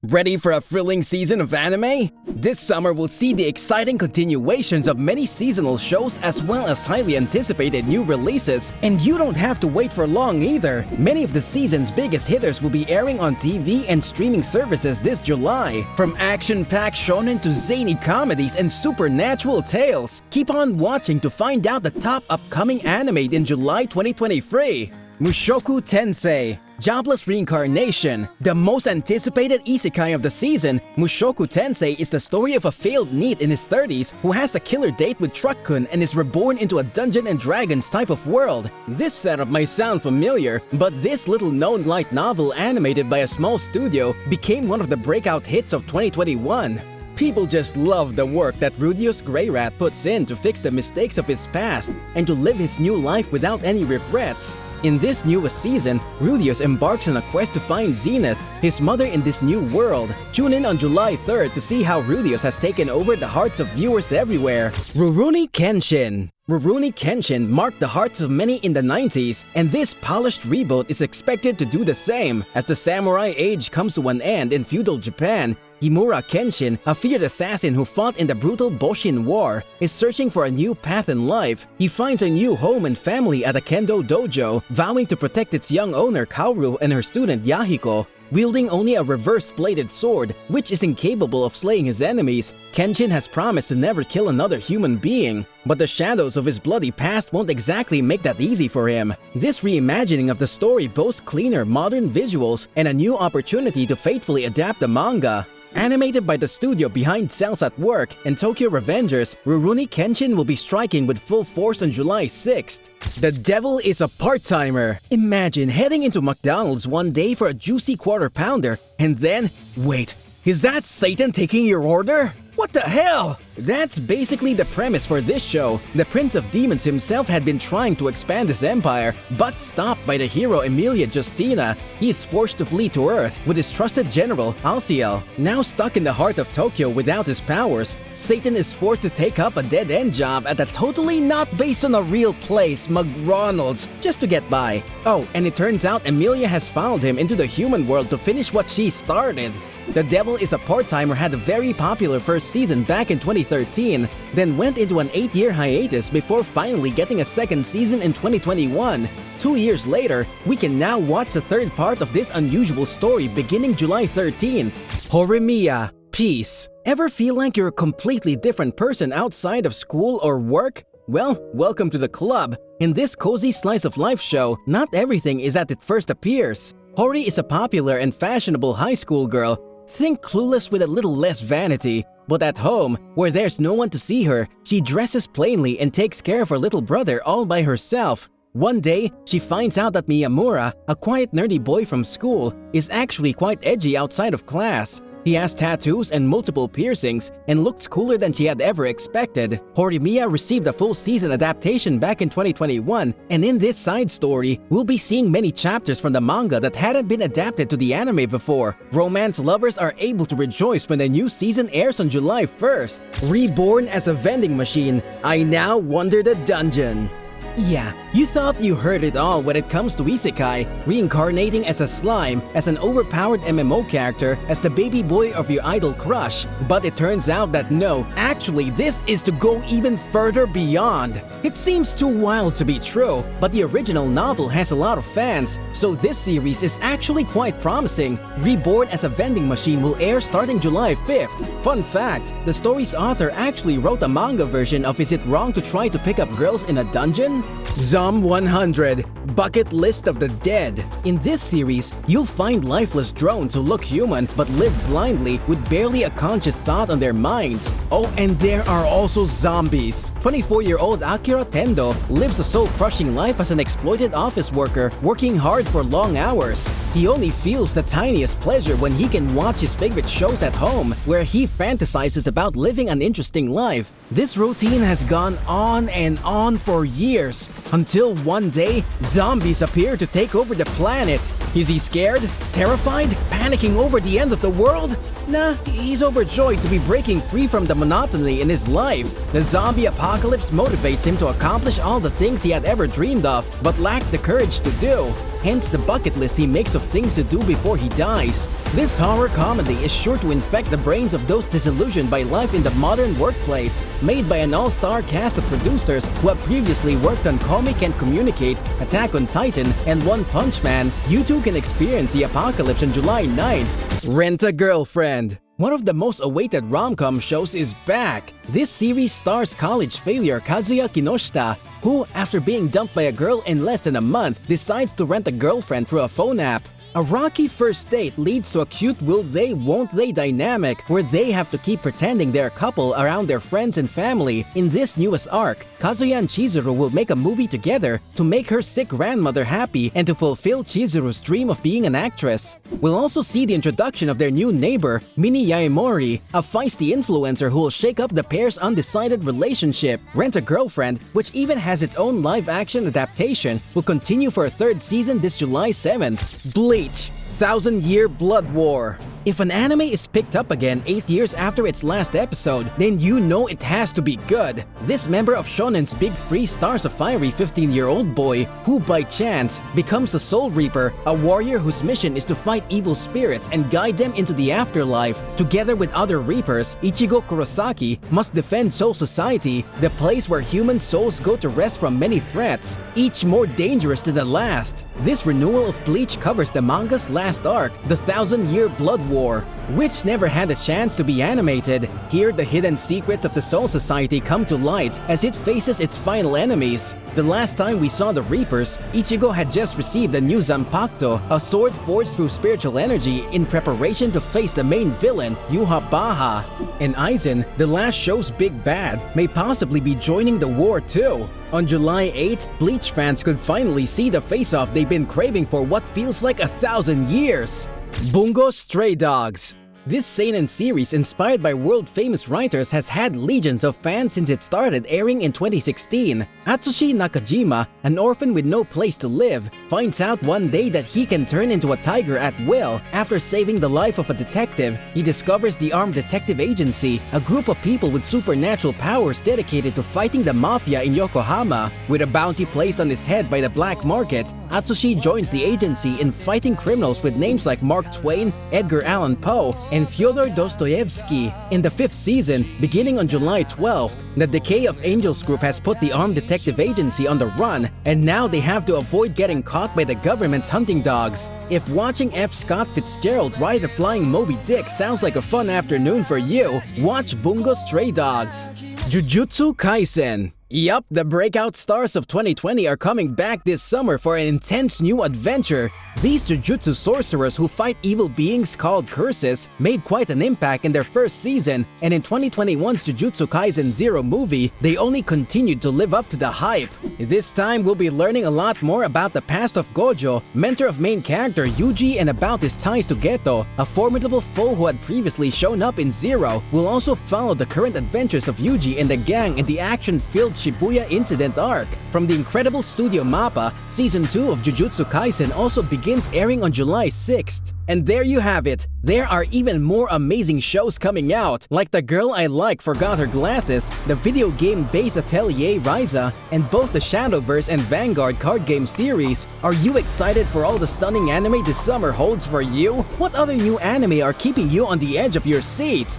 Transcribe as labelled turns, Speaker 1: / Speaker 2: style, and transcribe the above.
Speaker 1: Ready for a thrilling season of anime? This summer we'll see the exciting continuations of many seasonal shows as well as highly anticipated new releases. And you don't have to wait for long either. Many of the season's biggest hitters will be airing on TV and streaming services this July. From action-packed shonen to zany comedies and supernatural tales. Keep on watching to find out the top upcoming anime in July 2023. Mushoku Tensei, Jobless Reincarnation. The most anticipated isekai of the season, Mushoku Tensei is the story of a failed NEET in his 30s who has a killer date with Truck-kun and is reborn into a Dungeons and Dragons type of world. This setup might sound familiar, but this little-known light novel animated by a small studio became one of the breakout hits of 2021. People just love the work that Rudeus Greyrat puts in to fix the mistakes of his past and to live his new life without any regrets. In this newest season, Rudeus embarks on a quest to find Zenith, his mother in this new world. Tune in on July 3rd to see how Rudeus has taken over the hearts of viewers everywhere. Rurouni Kenshin. Rurouni Kenshin marked the hearts of many in the 90s, and this polished reboot is expected to do the same. As the samurai age comes to an end in feudal Japan, Himura Kenshin, a feared assassin who fought in the brutal Boshin War, is searching for a new path in life. He finds a new home and family at a kendo dojo, vowing to protect its young owner Kaoru and her student Yahiko. Wielding only a reverse-bladed sword, which is incapable of slaying his enemies, Kenshin has promised to never kill another human being. But the shadows of his bloody past won't exactly make that easy for him. This reimagining of the story boasts cleaner, modern visuals and a new opportunity to faithfully adapt the manga. Animated by the studio behind Cells at Work and Tokyo Revengers, Rurouni Kenshin will be striking with full force on July 6th. The devil is a part-timer. Imagine heading into McDonald's one day for a juicy quarter pounder and then, wait, is that Satan taking your order? What the hell? That's basically the premise for this show. The Prince of Demons himself had been trying to expand his empire, but stopped by the hero Emilia Justina. He is forced to flee to Earth with his trusted general, Alciel. Now stuck in the heart of Tokyo without his powers, Satan is forced to take up a dead-end job at a totally not based on a real place, McDonald's, just to get by. Oh, and it turns out Emilia has followed him into the human world to finish what she started. The Devil is a Part-Timer had a very popular first season back in 2013, then went into an 8-year hiatus before finally getting a second season in 2021. 2 years later, we can now watch the third part of this unusual story beginning July 13th. Horimiya, Peace. Ever feel like you're a completely different person outside of school or work? Well, welcome to the club. In this cozy slice of life show, not everything is as it first appears. Hori is a popular and fashionable high school girl. Think Clueless with a little less vanity. But at home, where there's no one to see her, she dresses plainly and takes care of her little brother all by herself. One day, she finds out that Miyamura, a quiet nerdy boy from school, is actually quite edgy outside of class. He has tattoos and multiple piercings and looks cooler than she had ever expected. Horimiya received a full season adaptation back in 2021, and in this side story, we'll be seeing many chapters from the manga that hadn't been adapted to the anime before. Romance lovers are able to rejoice when the new season airs on July 1st. Reborn as a vending machine, I now wander the dungeon. Yeah, you thought you heard it all when it comes to isekai, reincarnating as a slime, as an overpowered MMO character, as the baby boy of your idol crush. But it turns out that no, actually this is to go even further beyond. It seems too wild to be true, but the original novel has a lot of fans, so this series is actually quite promising. Reborn as a vending machine will air starting July 5th. Fun fact, the story's author actually wrote a manga version of Is It Wrong to Try to Pick Up Girls in a Dungeon? Zom 100, Bucket List of the Dead. In this series, you'll find lifeless drones who look human but live blindly with barely a conscious thought on their minds. Oh, and there are also zombies. 24-year-old Akira Tendo lives a soul-crushing life as an exploited office worker, working hard for long hours. He only feels the tiniest pleasure when he can watch his favorite shows at home, where he fantasizes about living an interesting life. This routine has gone on and on for years, until one day, zombies appear to take over the planet. Is he scared? Terrified? Panicking over the end of the world? Nah, he's overjoyed to be breaking free from the monotony in his life. The zombie apocalypse motivates him to accomplish all the things he had ever dreamed of, but lacked the courage to do. hence the bucket list he makes of things to do before he dies. This horror comedy is sure to infect the brains of those disillusioned by life in the modern workplace. Made by an all-star cast of producers who have previously worked on Comic and Communicate, Attack on Titan, and One Punch Man, you too can experience the apocalypse on July 9th. Rent a Girlfriend. One of the most awaited rom-com shows is back. This series stars college failure Kazuya Kinoshita, who, after being dumped by a girl in less than a month, decides to rent a girlfriend through a phone app. A rocky first date leads to a cute will they won't they dynamic where they have to keep pretending they're a couple around their friends and family. In this newest arc, Kazuya and Chizuru will make a movie together to make her sick grandmother happy and to fulfill Chizuru's dream of being an actress. We'll also see the introduction of their new neighbor, Mini Yaemori, a feisty influencer who will shake up the pair's undecided relationship. Rent a Girlfriend, which even has its own live-action adaptation, will continue for a third season this July 7th. Bleach. 1000-Year Blood War. If an anime is picked up again 8 years after its last episode, then you know it has to be good. This member of Shonen's Big Three stars a fiery 15-year-old boy who, by chance, becomes the Soul Reaper, a warrior whose mission is to fight evil spirits and guide them into the afterlife. Together with other Reapers, Ichigo Kurosaki must defend Soul Society, the place where human souls go to rest from many threats, each more dangerous than the last. This renewal of Bleach covers the manga's last arc, the 1000-Year Blood War, which never had a chance to be animated. Here, the hidden secrets of the Soul Society come to light as it faces its final enemies. The last time we saw the Reapers, Ichigo had just received a new Zanpakuto, a sword forged through spiritual energy in preparation to face the main villain, Yhwach. And Aizen, the last show's big bad, may possibly be joining the war too. On July 8, Bleach fans could finally see the face-off they've been craving for what feels like 1,000 years. Bungo Stray Dogs. This seinen series, inspired by world-famous writers, has had legions of fans since it started airing in 2016. Atsushi Nakajima, an orphan with no place to live, finds out one day that he can turn into a tiger at will. After saving the life of a detective, he discovers the Armed Detective Agency, a group of people with supernatural powers dedicated to fighting the mafia in Yokohama. With a bounty placed on his head by the black market, Atsushi joins the agency in fighting criminals with names like Mark Twain, Edgar Allan Poe, and Fyodor Dostoevsky. In the 5th season, beginning on July 12th, the Decay of Angels group has put the Armed Detective Agency on the run, and now they have to avoid getting caught by the government's hunting dogs. If watching F. Scott Fitzgerald ride a flying Moby Dick sounds like a fun afternoon for you, watch Bungo Stray Dogs. Jujutsu Kaisen. Yup, the breakout stars of 2020 are coming back this summer for an intense new adventure. These Jujutsu sorcerers who fight evil beings called curses made quite an impact in their first season, and in 2021's Jujutsu Kaisen Zero movie, they only continued to live up to the hype. This time, we'll be learning a lot more about the past of Gojo, mentor of main character Yuji, and about his ties to Geto, a formidable foe who had previously shown up in Zero. We'll also follow the current adventures of Yuji and the gang in the action-filled Shibuya Incident arc. From the incredible Studio Mappa, Season 2 of Jujutsu Kaisen also begins airing on July 6th. And there you have it. There are even more amazing shows coming out, like The Girl I Like Forgot Her Glasses, the video game-based Atelier Ryza, and both the Shadowverse and Vanguard card game series. Are you excited for all the stunning anime this summer holds for you? What other new anime are keeping you on the edge of your seat?